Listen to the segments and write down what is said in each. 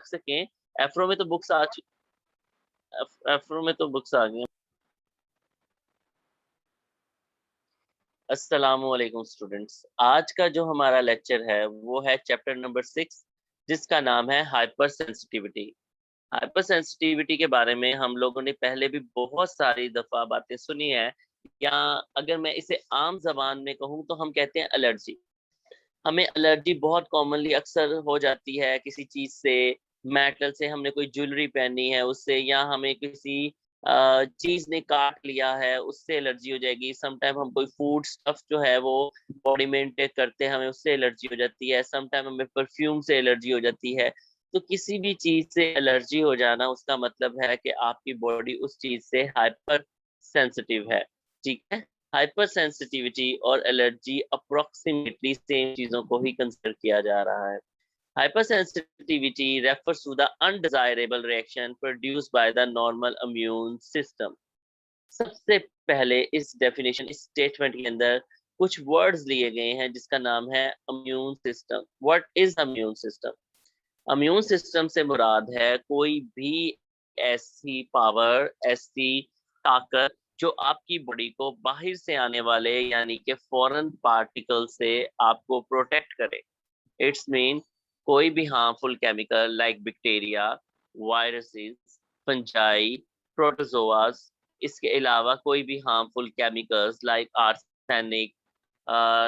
सकें। एफ्रो में तो बुक्स आ एफ्रो में तो बुक्स आ गई। अस्सलामुअलैकुम स्टूडेंट्स, आज का जो हमारा लेक्चर है वो है चैप्टर नंबर 6, जिसका नाम है हाइपर सेंसिटिविटी। हाइपर सेंसिटिविटी के बारे में हम लोगों ने पहले भी बहुत सारी दफा बातें सुनी है, या अगर मैं इसे आम जबान में कहूँ तो हम कहते हैं एलर्जी। हमें एलर्जी बहुत कॉमनली अक्सर हो जाती है किसी चीज से, मेटल से, हमने कोई ज्वेलरी पहनी है उससे, या हमें किसी चीज ने काट लिया है उससे एलर्जी हो जाएगी। समटाइम हम कोई फूड स्टफ जो है वो बॉडी में इनटेक करते हैं, हमें उससे एलर्जी हो जाती है। समटाइम हमें परफ्यूम से एलर्जी हो जाती है। तो किसी भी चीज से एलर्जी हो जाना उसका मतलब है कि आपकी बॉडी उस चीज से हाइपर सेंसिटिव है। ठीक है, हाइपर सेंसिटिविटी और एलर्जी अप्रोक्सीमेटली सेम चीजों को ही कंसिडर किया जा रहा है। Hypersensitivity refers to the undesirable reaction produced by the normal immune system. सबसे पहले इस डेफिनेशन, इस स्टेटमेंट के अंदर कुछ वर्ड्स लिए गए हैं जिसका नाम है immune system. What is immune system? Immune system से मुराद है कोई भी ऐसी पावर, ऐसी ताकत जो आपकी बॉडी को बाहर से आने वाले यानी कि फॉरेन पार्टिकल से आपको प्रोटेक्ट करे। इट्स मीन कोई भी harmful chemical like bacteria, viruses, fungi, protozoas, इसके अलावा कोई भी harmful chemicals like arsenic,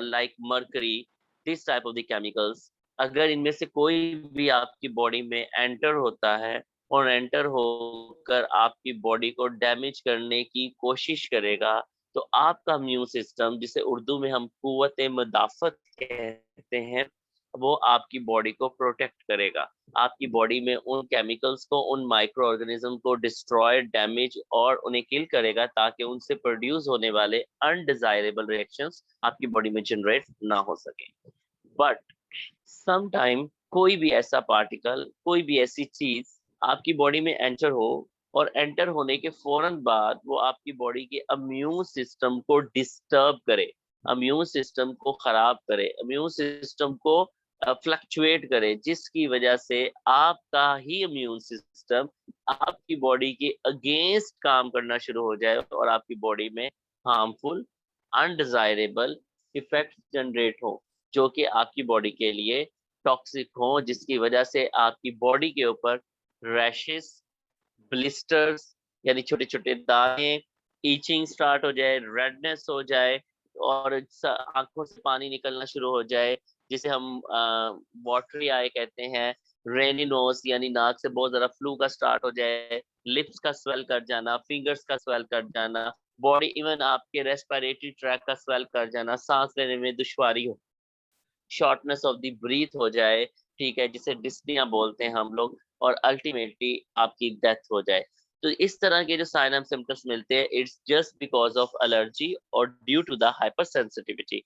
like mercury, this type of the chemicals, अगर इनमें से कोई भी आपकी बॉडी में एंटर होता है और एंटर होकर आपकी बॉडी को डैमेज करने की कोशिश करेगा, तो आपका इम्यून सिस्टम, जिसे उर्दू में हम कुव्वत मदाफत कहते हैं, वो आपकी बॉडी को प्रोटेक्ट करेगा। आपकी बॉडी में उन केमिकल्स को, उन माइक्रो ऑर्गेनिज्म को डिस्ट्रॉय, डैमेज और उन्हें किल करेगा, ताकि उनसे प्रोड्यूस होने वाले अनडिजायरेबल रिएक्शंस आपकी बॉडी में जनरेट ना हो सके। बट सम टाइम कोई भी ऐसा पार्टिकल, कोई भी ऐसी चीज आपकी बॉडी में एंटर हो, और एंटर होने के फौरन बाद वो आपकी बॉडी के इम्यून सिस्टम को डिस्टर्ब करे, इम्यून सिस्टम को खराब करे, इम्यून सिस्टम को फ्लक्चुएट करे, जिसकी वजह से आपका ही इम्यून सिस्टम आपकी बॉडी के अगेंस्ट काम करना शुरू हो जाए और आपकी बॉडी में हार्मफुल, अनडिजायरेबल इफेक्ट जनरेट हो, जो कि आपकी बॉडी के लिए टॉक्सिक हो, जिसकी वजह से आपकी बॉडी के ऊपर रैशेस, ब्लिस्टर्स यानी छोटे छोटे दाने, ईचिंग स्टार्ट हो जाए, रेडनेस हो जाए, और आंखों से पानी निकलना शुरू हो जाए, जिसे हम वाटरी आई कहते हैं। रेनी नोज यानी नाक से बहुत ज्यादा फ्लू का स्टार्ट हो जाए, लिप्स का स्वेल कर जाना, फिंगर्स का स्वेल कर जाना, बॉडी इवन आपके रेस्पिरेटरी ट्रैक का स्वेल कर जाना, सांस लेने में दुश्वारी हो, शॉर्टनेस ऑफ द ब्रीथ हो जाए, ठीक है, जिसे डिस्निया बोलते हैं हम लोग, और अल्टीमेटली आपकी डेथ हो जाए। तो इस तरह के जो साइन एंड सिम्टम्स मिलते हैं, it's just because of allergy और due to the hypersensitivity.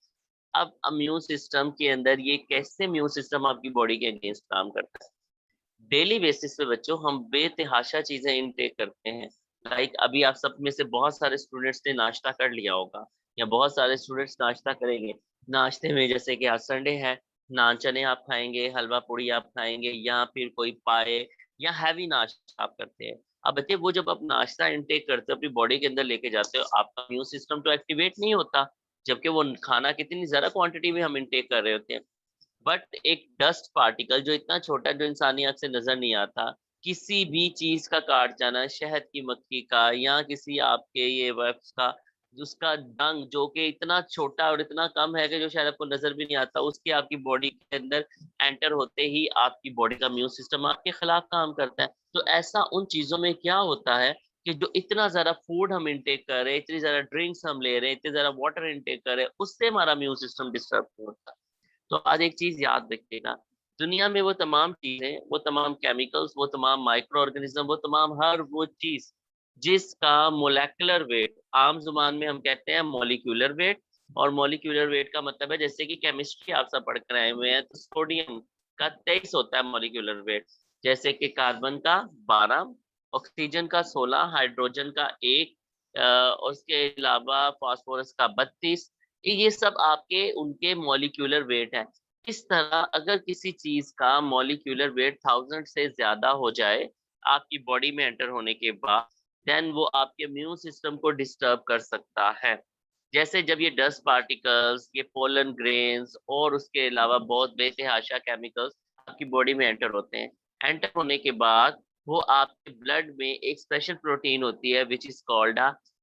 अब इम्यून सिस्टम के अंदर ये कैसे इम्यून सिस्टम आपकी बॉडी के अगेंस्ट काम करता है? डेली बेसिस पे बच्चों हम बेतहाशा चीजें इनटेक करते हैं। लाइक अभी आप सब में से बहुत सारे स्टूडेंट्स ने नाश्ता कर लिया होगा, या बहुत सारे स्टूडेंट्स नाश्ता करेंगे। नाश्ते में जैसे कि आज संडे है, नान चने आप खाएंगे, हलवा पूड़ी आप खाएंगे, या फिर कोई पाए, या हैवी नाश्ता आप करते हैं। अब बच्चे, वो जब आप नाश्ता इनटेक करते हो, अपनी बॉडी के अंदर लेके जाते हो, आपका इम्यून सिस्टम तो एक्टिवेट नहीं होता, जबकि वो खाना कितनी ज्यादा क्वांटिटी में हम इनटेक कर रहे होते हैं। बट एक डस्ट पार्टिकल जो इतना छोटा, जो इंसानी आंख से नजर नहीं आता, किसी भी चीज का काट जाना, शहद की मक्खी का, या किसी आपके ये वेब्स का, उसका डंग जो कि इतना छोटा और इतना कम है कि जो शायद आपको नजर भी नहीं आता, उसके आपकी बॉडी के अंदर एंटर होते ही आपकी बॉडी का इम्यून सिस्टम आपके खिलाफ काम करता है। तो ऐसा उन चीजों में क्या होता है कि जो इतना ज्यादा फूड हम इंटेक कर रहे हैं, इतनी ज्यादा ड्रिंक्स हम ले रहे हैं, इतने ज्यादा वाटर इंटेक कर रहे हैं, उससे हमारा इम्यून सिस्टम डिस्टर्ब होता है। तो आज एक चीज याद रखिएगा, दुनिया में वो तमाम चीजें, वो तमाम केमिकल्स, वो तमाम माइक्रो ऑर्गेनिज्म, वो तमाम हर वो चीज जिसका मोलेकुलर वेट, आम जुबान में हम कहते हैं मॉलिक्यूलर वेट, और मॉलिक्यूलर वेट का मतलब है, जैसे कि केमिस्ट्री आप सब पढ़ कर आए हुए हैं, तो सोडियम का 23 होता है मॉलिक्यूलर वेट, जैसे कि कार्बन का 12, ऑक्सीजन का 16, हाइड्रोजन का 1, उसके अलावा फास्फोरस का 32। ये सब आपके उनके मॉलिक्यूलर वेट है। इस तरह अगर किसी चीज का मॉलिक्यूलर वेट 1000 से ज्यादा हो जाए आपकी बॉडी में एंटर होने के बाद, देन वो आपके इम्यून सिस्टम को डिस्टर्ब कर सकता है। जैसे जब ये डस्ट पार्टिकल्स, ये पोलन ग्रेन्स और उसके अलावा बहुत बेतहाशा केमिकल्स आपकी बॉडी में एंटर होते हैं, एंटर होने के बाद वो आपके ब्लड में एक स्पेशल प्रोटीन होती है which is called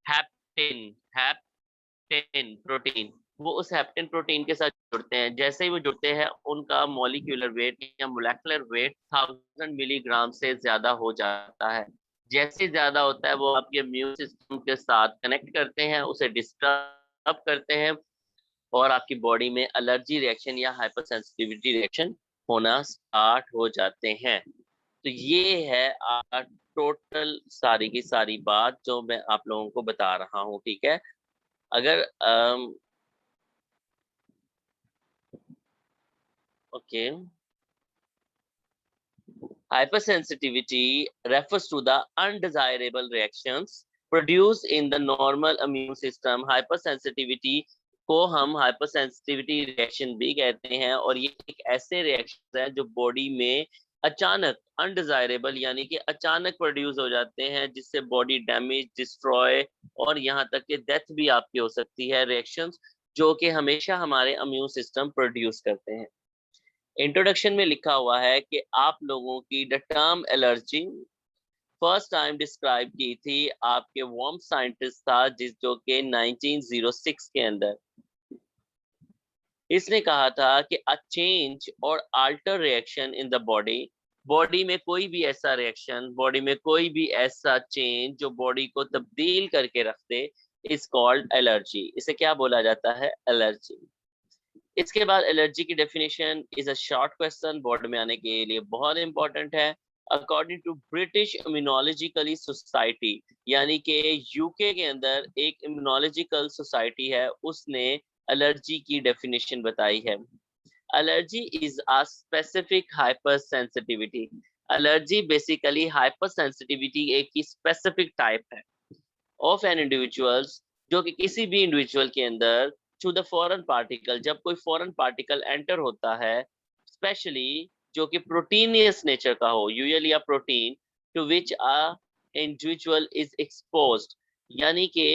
hapten hapten protein. वो उस हैप्टेन प्रोटीन के साथ जुड़ते हैं। जैसे ही वो जुड़ते हैं उनका मॉलिक्यूलर वेट या मोलेकुलर वेट 1000 मिलीग्राम से ज्यादा हो जाता है। जैसे ज्यादा होता है वो आपके इम्यून सिस्टम के साथ कनेक्ट करते हैं, उसे डिस्टर्ब करते हैं और आपकी बॉडी में एलर्जी रिएक्शन या हाइपर सेंसिटिविटी रिएक्शन होना स्टार्ट हो जाते हैं। तो ये है टोटल सारी की सारी बात जो मैं आप लोगों को बता रहा हूँ, ठीक है। अगर okay, hypersensitivity refers to the undesirable reactions produced in the normal immune system। hypersensitivity को हम hypersensitivity reaction भी कहते हैं और ये एक ऐसे रिएक्शन है जो बॉडी में अचानक अनडिजायरेबल यानी कि अचानक प्रोड्यूस हो जाते हैं, जिससे बॉडी डैमेज, डिस्ट्रॉय और यहाँ तक कि डेथ भी आपकी हो सकती है। रिएक्शंस जो कि हमेशा हमारे इम्यून सिस्टम प्रोड्यूस करते हैं। इंट्रोडक्शन में लिखा हुआ है कि आप लोगों की the term allergy first time describe की थी आपके वॉर्म साइंटिस्ट था जिस जो कि 1906 के अंदर। इसने कहा था कि अ चेंज और alter reaction in the body, body में कोई भी ऐसा रिएक्शन, बॉडी में कोई भी ऐसा चेंज जो बॉडी को तब्दील करके रख दे, इज कॉल्ड एलर्जी। इसे क्या बोला जाता है? एलर्जी। इसके बाद एलर्जी की definition is a short question, board में आने के लिए बहुत इंपॉर्टेंट है। According to British immunologically society, यानी कि यूके के अंदर एक इम्यूनोलॉजिकल सोसाइटी है, उसने एलर्जी की डेफिनेशन बताई है। Allergy is a specific hyper sensitivity. Allergy basically hyper sensitivity एक की स्पेसिफिक टाइप है ऑफ एन इंडिविजुअल्स, जो कि किसी भी इंडिविजुअल के अंदर टू द फॉरेन पार्टिकल, जब कोई फॉरेन पार्टिकल एंटर होता है, स्पेशली जो कि प्रोटीनियस नेचर का हो, usually a protein to which a individual is exposed. यानी कि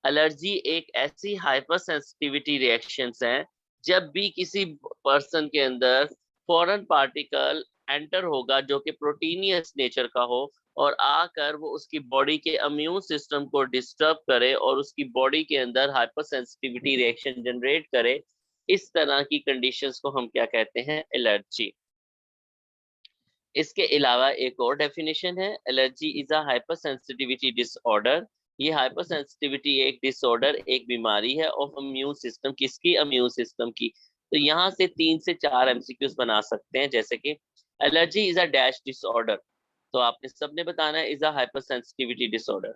एलर्जी एक ऐसी हाइपर सेंसिटिविटी रिएक्शंस हैं जब भी किसी पर्सन के अंदर फॉरेन पार्टिकल एंटर होगा जो कि प्रोटीनियस नेचर का हो और आकर वो उसकी बॉडी के इम्यून सिस्टम को डिस्टर्ब करे और उसकी बॉडी के अंदर हाइपर सेंसिटिविटी रिएक्शन जनरेट करे, इस तरह की कंडीशंस को हम क्या कहते हैं? एलर्जी। इसके अलावा एक और डेफिनेशन है, allergy is a hyper sensitivity disorder. ये हाइपर सेंसिटिविटी एक डिसऑर्डर, एक बीमारी है ऑफ इम्यून सिस्टम। किसकी? इम्यून सिस्टम की। तो यहाँ से 3 से 4 एमसीक्यूज बना सकते हैं, जैसे कि allergy is a dash disorder, तो आपने सबने बताना है is a hyper sensitivity disorder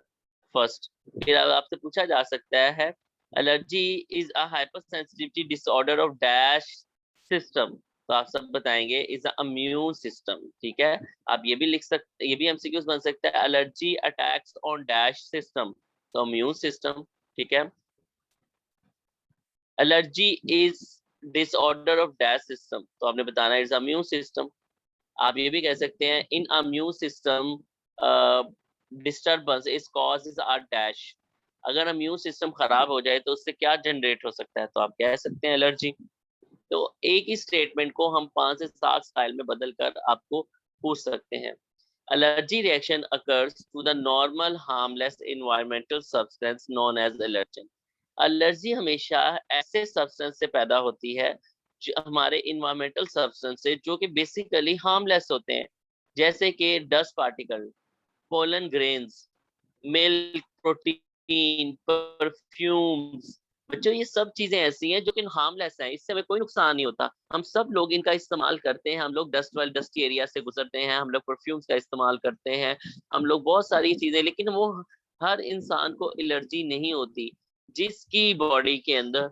first. फिर आपसे पूछा जा सकता है allergy is a hyper sensitivity disorder of dash system, तो आप सब बताएंगे इज अ इम्यून सिस्टम, ठीक है। आप ये भी लिख सकते, ये भी एमसीक्यूज बन सकता है, allergy attacks on dash system, तो इम्यून सिस्टम, ठीक है। Allergy is disorder of dash system, तो आपने बताना है इज इम्यून सिस्टम। आप ये भी कह सकते हैं in immune system disturbance is causes are dash. अगर इम्यून सिस्टम खराब हो जाए तो उससे क्या जनरेट हो सकता है, तो आप कह सकते हैं एलर्जी। तो एक ही स्टेटमेंट को हम 5 से 7 स्टाइल में बदल कर आपको पूछ सकते हैं। Allergy reaction occurs to the normal harmless environmental substance known as allergen. Allergy हमेशा ऐसे सब्सटेंस से पैदा होती है जो हमारे इन्वायरमेंटल सब्सटेंस से, जो कि बेसिकली हार्मलेस होते हैं, जैसे कि dust particle, pollen grains, milk, protein, perfumes. बच्चों ये सब चीजें ऐसी हैं जो कि हार्मलेस हैं, इससे हमें कोई नुकसान नहीं होता। हम सब लोग इनका इस्तेमाल करते हैं, हम लोग डस्टी एरिया से गुजरते हैं, हम लोग परफ्यूम्स का इस्तेमाल करते हैं, हम लोग बहुत सारी चीजें, लेकिन वो हर इंसान को एलर्जी नहीं होती। जिसकी बॉडी के अंदर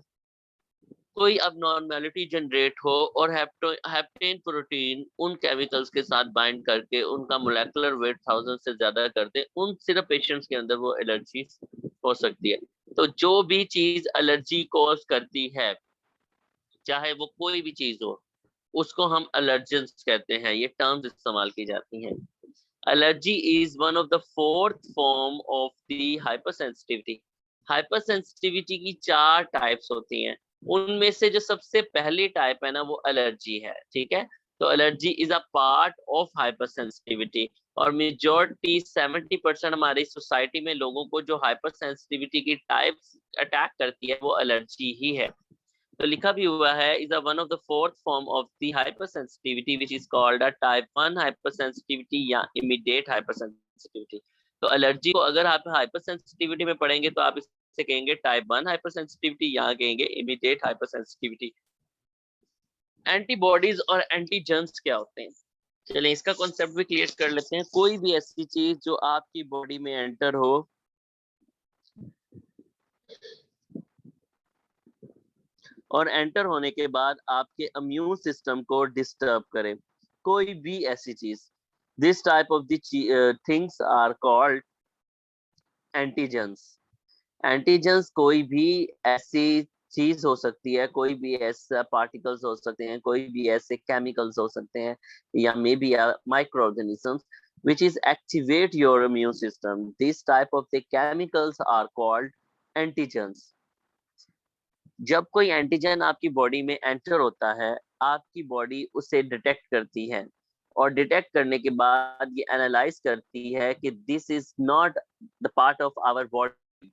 कोई अबनॉर्मेलिटी जनरेट हो और हेप्टेन प्रोटीन उन केमिकल्स के साथ बाइंड करके उनका मोलेकुलर वेट 1000 से ज्यादा कर दे, उन सिर्फ पेशेंट्स के अंदर वो एलर्जी हो सकती है। तो जो भी चीज एलर्जी कॉज करती है, चाहे वो कोई भी चीज हो, उसको हम एलर्जेंस कहते हैं, ये टर्म्स इस्तेमाल की जाती हैं। Allergy is one of the fourth form of the hypersensitivity. Hypersensitivity की 4 टाइप्स होती हैं, उनमें से जो सबसे पहली टाइप है ना वो एलर्जी है, ठीक है। तो allergy is a part of hypersensitivity, और मेजॉरिटी 70% हमारी सोसाइटी में लोगों को जो हाइपर सेंसिटिविटी की टाइप्स अटैक करती है वो एलर्जी ही है। तो लिखा भी हुआ है is a one of the fourth form of the hyper sensitivity which is called a type 1 hyper sensitivity या इमीडिएट हाइपर सेंसिटिविटी। तो एलर्जी को अगर आप हाइपर सेंसिटिविटी में पढ़ेंगे तो आप इसे कहेंगे टाइप 1 हाइपर सेंसिटिविटी, यहाँ कहेंगे इमीडिएट हाइपर सेंसिटिविटी। एंटीबॉडीज और एंटीजेंस क्या होते हैं, चलिए इसका कॉन्सेप्ट भी क्लियर कर लेते हैं। कोई भी ऐसी चीज जो आपकी बॉडी में एंटर हो और एंटर होने के बाद आपके इम्यून सिस्टम को डिस्टर्ब करे, कोई भी ऐसी चीज, this type of the things are called antigens. Antigens कोई भी ऐसी चीज हो सकती है, कोई भी ऐसा पार्टिकल्स हो सकते हैं, कोई भी ऐसे केमिकल्स हो सकते हैं, या may be micro organisms which is activate your immune system. These type of the chemicals are called antigens. जब कोई एंटीजन आपकी बॉडी में एंटर होता है, आपकी बॉडी उसे डिटेक्ट करती है, और डिटेक्ट करने के बाद ये एनालाइज करती है कि this is not the part of our body,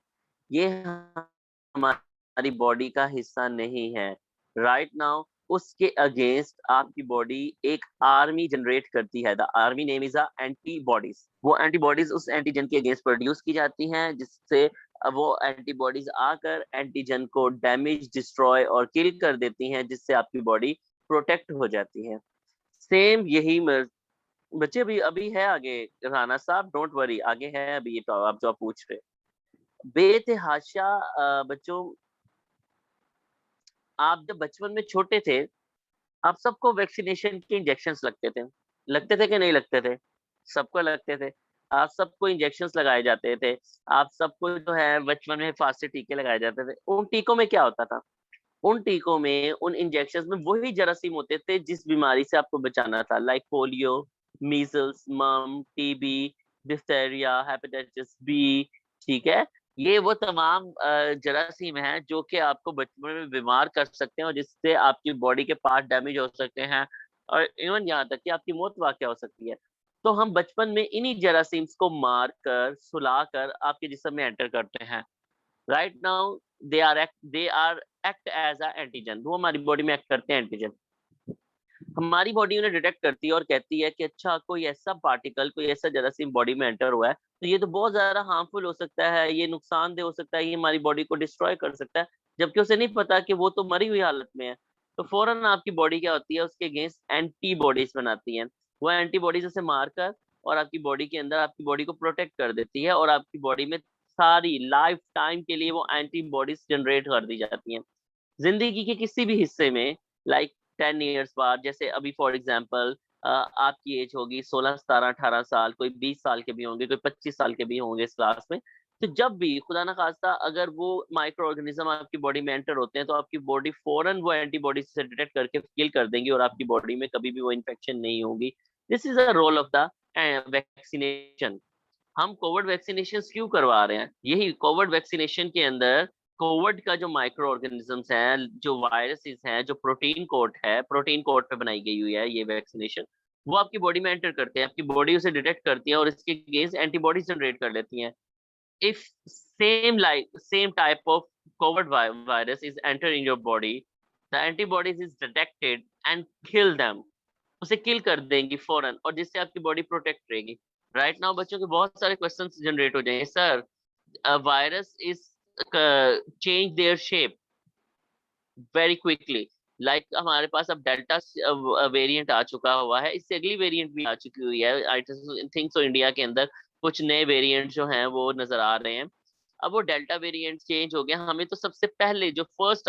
ये हमारी बॉडी का हिस्सा नहीं है। राइट नाउ उसके अगेंस्ट आपकी बॉडी एक आर्मी जनरेट करती है, the army name is antibodies. वो एंटीबॉडीज उस एंटीजन के अगेंस्ट प्रोड्यूस की जाती हैं, जिससे अब वो एंटीबॉडीज आकर एंटीजन को डैमेज, डिस्ट्रॉय और किल कर देती हैं, जिससे आपकी बॉडी प्रोटेक्ट हो जाती है। सेम यही बच्चे अभी अभी है आगे, राना साहब डोंट वरी, आगे है अभी ये तो आप जो आप पूछ रहे। बेतहाशा बच्चों, आप जब बचपन में छोटे थे, आप सबको वैक्सीनेशन के इंजेक्शंस लगते थे कि नहीं लगते थे? सबको लगते थे। आप सबको इंजेक्शंस लगाए जाते थे। आप सबको जो है बचपन में फांसी टीके लगाए जाते थे। उन टीकों में क्या होता था? उन टीकों में, उन इंजेक्शंस में वही जरासीम होते थे जिस बीमारी से आपको बचाना था, लाइक पोलियो, मीजल्स, मम, टीबी, डिphtheria, हेपेटाइटिस बी, ठीक है? ये वो तमाम जरासीम हैं जो कि आपको बचपन में बीमार कर सकते हैं और जिससे आपकी बॉडी के पार्ट डैमेज हो सकते हैं, और इवन यहाँ तक कि आपकी मौत वाक़या हो सकती है। तो हम बचपन में इन्हीं जरासीम्स को मार कर, सुलाकर आपके जिस्म में एंटर करते हैं। Right now they are act as a antigen, वो हमारी बॉडी में एक्ट करते हैं एंटीजन। हमारी बॉडी उन्हें डिटेक्ट करती है और कहती है कि अच्छा कोई ऐसा पार्टिकल, कोई ऐसा जरासीम बॉडी में एंटर हुआ है, तो ये तो बहुत ज्यादा हार्मफुल हो सकता है, ये नुकसानदेह हो सकता है, ये हमारी बॉडी को डिस्ट्रॉय कर सकता है, जबकि उसे नहीं पता कि वो तो मरी हुई हालत में है। तो फौरन आपकी बॉडी क्या होती है, उसके अगेंस्ट एंटीबॉडीज बनाती है। वो एंटीबॉडीज उसे मारकर और आपकी बॉडी के अंदर आपकी बॉडी को प्रोटेक्ट कर देती है, और आपकी बॉडी में सारी लाइफ टाइम के लिए वो एंटीबॉडीज जनरेट कर दी जाती हैं। जिंदगी के किसी भी हिस्से में, लाइक 10 ईयर्स बाद, जैसे अभी फॉर एग्जांपल आपकी एज होगी 16, 17, 18 साल, कोई 20 साल के भी होंगे, कोई 25 साल के भी होंगे इस क्लास में। तो जब भी खुदा ना खास्ता अगर वो माइक्रो ऑर्गेनिज्म आपकी बॉडी में एंटर होते हैं, तो आपकी बॉडी फौरन वो एंटीबॉडी से डिटेक्ट करके किल कर देंगी और आपकी बॉडी में कभी भी वो इन्फेक्शन नहीं होगी। This is the role of the vaccination. हम कोविड वैक्सीनेशन क्यों करवा रहे हैं? यही कोविड वैक्सीनेशन के अंदर कोविड का जो माइक्रो ऑर्गेनिजम्स हैं, जो वायरसेस हैं, जो प्रोटीन कोट पे बनाई गई हुई है ये वैक्सीनेशन, वो आपकी बॉडी में एंटर करते हैं, आपकी बॉडी उसे डिटेक्ट करती है और इसके अगेंस्ट एंटीबॉडी जनरेट कर लेती हैं। If same type of COVID virus is enter in your body, the antibodies is detected and kill them, उसे किल कर देंगी फौरन, और जिससे आपकी बॉडी प्रोटेक्ट रहेगी। राइट नाउ बच्चों के बहुत सारे क्वेश्चंस जनरेट हो जाएंगे, sir virus is change their shape very quickly, like हमारे पास अब डेल्टा वेरिएंट आ चुका हुआ है, इससे अगली वेरिएंट भी आ चुकी हुई है। आई थिंक सो इंडिया के अंदर कुछ नए वेरिएंट जो हैं वो नजर आ रहे हैं। अब वो डेल्टा वेरिएंट चेंज हो गया, हमें तो सबसे पहले जो फर्स्ट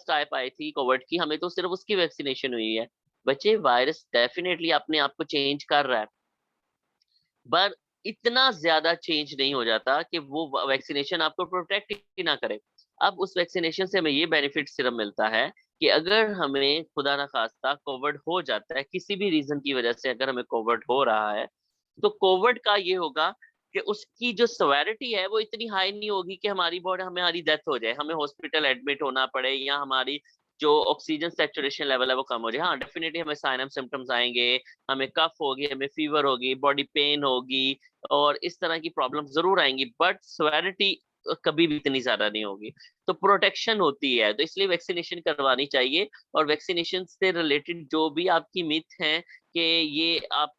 टाइप आई थी कोविड की, हमें तो सिर्फ उसकी वैक्सीनेशन हुई है। बच्चे वायरस डेफिनेटली अपने आप को चेंज कर रहा है, पर इतना ज्यादा चेंज नहीं हो जाता कि वो वैक्सीनेशन आपको प्रोटेक्ट ही ना करे। अब उस वैक्सीनेशन से हमें ये बेनिफिट सिर्फ मिलता है कि अगर हमें खुदा ना खास्ता कोविड हो जाता है, किसी भी रीजन की वजह से अगर हमें कोविड हो रहा है, तो कोविड का ये होगा कि उसकी जो सेवेरिटी है वो इतनी हाई नहीं होगी कि हमारी डेथ हो जाए, हमें हॉस्पिटल एडमिट होना पड़े, या हमारी जो ऑक्सीजन सैचुरेशन लेवल है वो कम हो जाए। हाँ, डेफिनेटली हमें साइन एंड सिम्टम्स आएंगे, हमें कफ होगी, हमें फीवर होगी, बॉडी पेन होगी, और इस तरह की प्रॉब्लम जरूर आएंगी, बट सेवेरिटी कभी भी इतनी ज्यादा नहीं होगी। तो प्रोटेक्शन होती है, तो इसलिए वैक्सीनेशन करवानी चाहिए। और वैक्सीनेशन से रिलेटेड जो भी आपकी मिथ है कि ये आप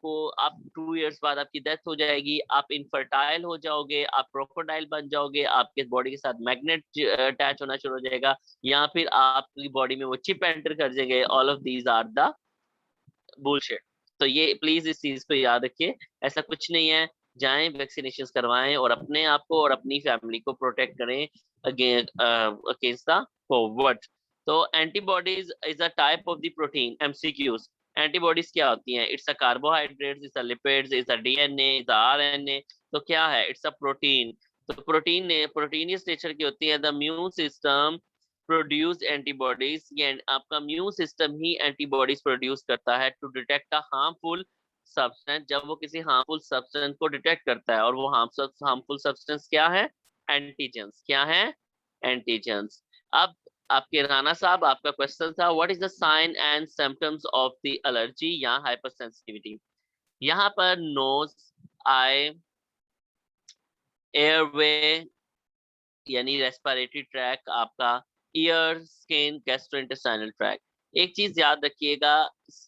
2 इयर्स बाद आपकी डेथ हो जाएगी, आप इनफर्टाइल हो जाओगे, आप क्रोकोडाइल बन जाओगे, आपके बॉडी के साथ मैग्नेट अटैच होना शुरू हो जाएगा, या फिर आपकी बॉडी में वो चिप एंटर कर जाएंगे, all of these are the bullshit. तो ये प्लीज इस चीज को याद रखिए, ऐसा कुछ नहीं है। जाएं, वैक्सीनेशन करवाएं और अपने आप को और अपनी फैमिली को प्रोटेक्ट करें अगेंस्ट द कोविड। तो antibodies is a type of the protein. MCQs, antibodies क्या होती हैं? It's a carbohydrates, it's a lipids, it's a DNA, it's a RNA. तो क्या है? It's a protein. तो प्रोटीनियस नेचर की होती है। The immune system produce antibodies, ये आपका इम्यून सिस्टम ही एंटीबॉडीज प्रोड्यूस करता है to detect a harmful substance. जब वो किसी हार्मफुल सब्सटेंस को डिटेक्ट करता है, और वो हार्मफुल सब्सटेंस क्या है? एंटीजेंस। क्या है? एंटीजेंस। अब आपके राणा साहब, आपका क्वेश्चन था what is the sign and symptoms of the allergy या हाइपर सेंसिटिविटी। यहाँ पर नोज, आई, एयरवे यानी रेस्पिरेटरी ट्रैक आपका, ईयर, स्किन, गैस्ट्रोइंटेस्टाइनल ट्रैक। एक चीज याद रखिएगा,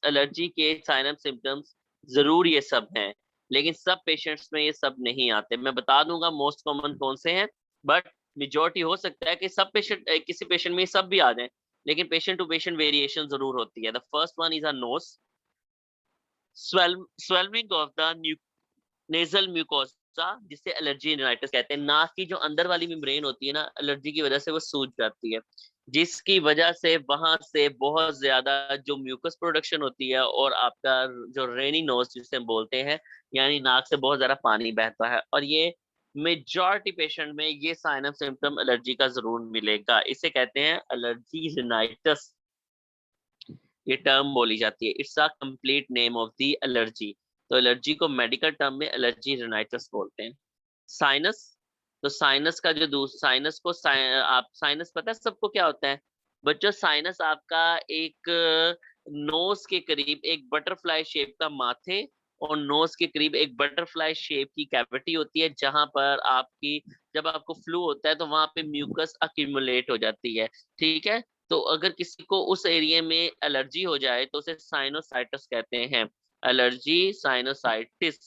एलर्जी के साइन एंड सिम्टम्स जरूर ये सब हैं, लेकिन सब पेशेंट्स में ये सब नहीं आते। मैं बता दूंगा मोस्ट कॉमन कौन से हैं, बट मेजोरिटी हो सकता है कि सब पेशेंट, किसी पेशेंट में ये सब भी आ जाए, लेकिन पेशेंट टू पेशेंट वेरिएशन जरूर होती है। The first one is a knows swelling of the nasal mucosa, जिसे एलर्जी रिनाइटिस कहते हैं। नाक की जो अंदर वाली मेम्ब्रेन होती है ना, एलर्जी की वजह से वो सूज जाती है, जिसकी वजह से वहां से बहुत ज्यादा जो म्यूकस प्रोडक्शन होती है, और आपका जो रेनी नोज जिसे हम बोलते हैं, यानी नाक से बहुत ज्यादा पानी बहता है। और ये मेजॉरिटी पेशेंट में ये साइन ऑफ सिम्टम एलर्जी का जरूर मिलेगा। इसे कहते हैं एलर्जी रिनाइटिस, ये टर्म बोली जाती है। It's a complete name of the allergy. तो एलर्जी को मेडिकल टर्म में एलर्जी रिनाइटिस बोलते हैं। साइनस, तो साइनस का जो साइनस को आप साइनस पता है सबको क्या होता है? बच्चों, साइनस आपका एक नोज के करीब एक बटरफ्लाई शेप का माथे, और नोज के करीब एक बटरफ्लाई शेप की कैविटी होती है, जहां पर आपकी जब आपको फ्लू होता है तो वहां पे म्यूकस अक्यूमुलेट हो जाती है। ठीक है, तो अगर किसी को उस एरिया में एलर्जी हो जाए तो उसे साइनोसाइटिस कहते हैं। एलर्जी साइनोसाइटिस,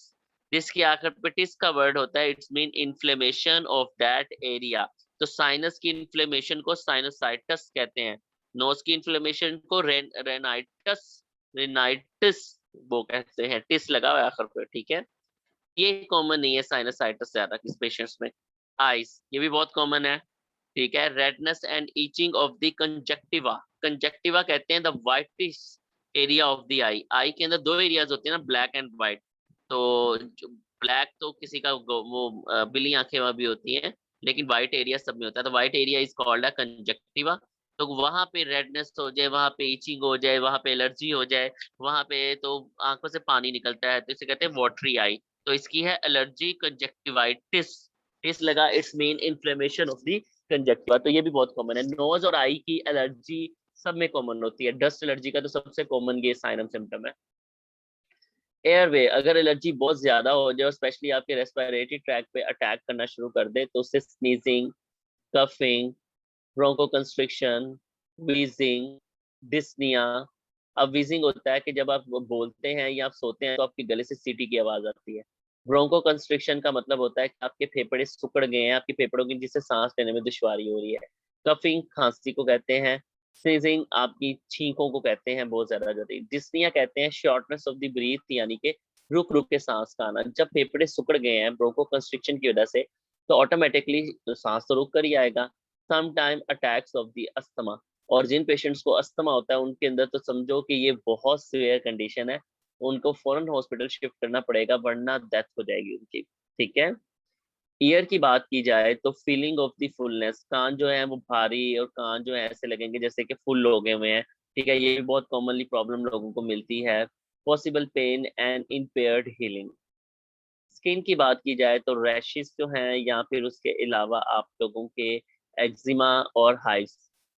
जिसकी आखिर पे टिस का वर्ड होता है, it's mean inflammation of that area. तो साइनस की इन्फ्लेमेशन को साइनोसाइटिस कहते हैं, नोज की इन्फ्लेमेशन को रेनाइटिस वो कहते हैं। टिस लगा हुआ है आखिर पे, ठीक है। ये कॉमन नहीं है साइनोसाइटिस ज्यादा किस पेशेंट्स में। आइस, ये भी बहुत कॉमन है, ठीक है। Redness and itching of the conjunctiva, conjunctiva कहते हैं the whitish area of the eye. Eye के अंदर दो एरियाज होते हैं ना, ब्लैक एंड व्हाइट। तो ब्लैक तो किसी का वो बिली आंखें वहां भी होती हैं, लेकिन व्हाइट एरिया सब में होता है। तो white area is called a conjunctiva. तो वहां पे रेडनेस हो जाए, वहां पे ईचिंग हो जाए, वहां पे एलर्जी हो जाए, वहां पे तो आंखों से पानी निकलता है, तो इसे कहते हैं वाटरी आई। तो इसकी है एलर्जी कंजक्टिवाइटिस। इस लगा, it's mean inflammation of the conjunctiva. तो ये भी बहुत कॉमन है। नोज और आई की एलर्जी सब में कॉमन होती है। डस्ट एलर्जी का तो सबसे कॉमन ये साइन ऑफ सिम्टम है। एयरवे, अगर एलर्जी बहुत ज्यादा हो जाए और स्पेशली आपके रेस्पिरेटरी ट्रैक पे अटैक करना शुरू कर दे, तो उससे स्नीजिंग, कफिंग, ब्रोंकोकंस्ट्रिक्शन, वीजिंग, डिस्निया। अब वीजिंग होता है कि जब आप बोलते हैं या आप सोते हैं तो आपके गले से सीटी की आवाज आती है। ब्रोंको कंस्ट्रिक्शन का मतलब होता है कि आपके फेफड़े सिकुड़ गए हैं, आपके फेफड़ों की जिससे सांस लेने में दुश्वारी हो रही है। कफिंग खांसी को कहते हैं। स्नीजिंग आपकी छींकों को कहते हैं बहुत ज्यादा जल्दी। डिस्निया कहते हैं शॉर्टनेस ऑफ द ब्रीथ, यानी कि रुक रुक के सांस का आना। जब फेफड़े सिकुड़ गए हैं ब्रोंको कंस्ट्रिक्शन की वजह से, तो ऑटोमेटिकली सांस तो रुक कर ही आएगा। Sometime attacks of the asthma, और जिन पेशेंट्स को अस्थमा होता है उनके अंदर तो समझो कि ये बहुत सीवियर कंडीशन है, उनको फौरन हॉस्पिटल शिफ्ट करना पड़ेगा, वरना डेथ हो जाएगी उनकी, ठीक है। ईयर की बात की जाए तो फीलिंग ऑफ द फुलनेस, कान जो है वो भारी और कान जो है ऐसे लगेंगे जैसे कि फुल हो गए हुए हैं। ठीक है, ये भी बहुत कॉमनली प्रॉब्लम लोगों को मिलती है। Possible pain and impaired healing. Skin की बात की जाए तो रैशेस जो हैं, या फिर उसके अलावा आप लोगों के एक्जिमा और हाइव्स।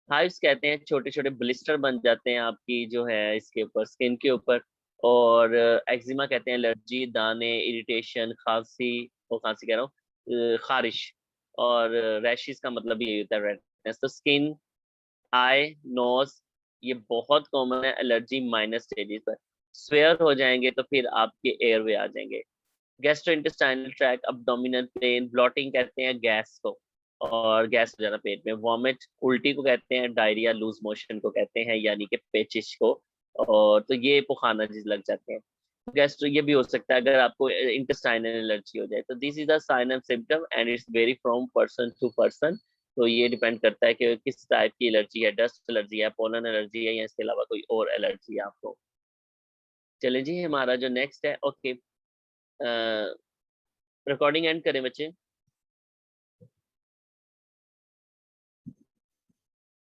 हाइव्स कहते हैं छोटे छोटे ब्लिस्टर बन जाते हैं आपकी जो है इसके ऊपर, स्किन के ऊपर। और एक्जिमा कहते हैं एलर्जी, दाने, इरिटेशन, खांसी, वो खांसी कह रहा हूँ, खारिश। और रैशेस का मतलब यही होता है रेडनेस। तो स्किन, आई, नोज, ये बहुत कॉमन है एलर्जी माइनर स्टेजेस पर। स्वेयर हो जाएंगे तो फिर आपके एयरवे आ जाएंगे। Gastrointestinal tract, abdominal pain, bloating कहते हैं गैस को, और गैस हो जाना पेट में। वॉमिट, उल्टी को कहते हैं। डायरिया, लूज मोशन को कहते हैं, यानी कि पेचिश को। और तो ये पुखाना जिस लग जाते हैं। गैस्ट्रो ये भी हो सकता है अगर आपको इंटेस्टाइनल एलर्जी हो जाए। तो this is the sign and symptom and it's vary from person to person. तो ये डिपेंड करता है कि किस टाइप की एलर्जी है, डस्ट एलर्जी है, पोलन एलर्जी है, या इसके अलावा कोई और एलर्जी है आपको। चले जी, हमारा जो नेक्स्ट है, ओके, रिकॉर्डिंग एंड करें बच्चे।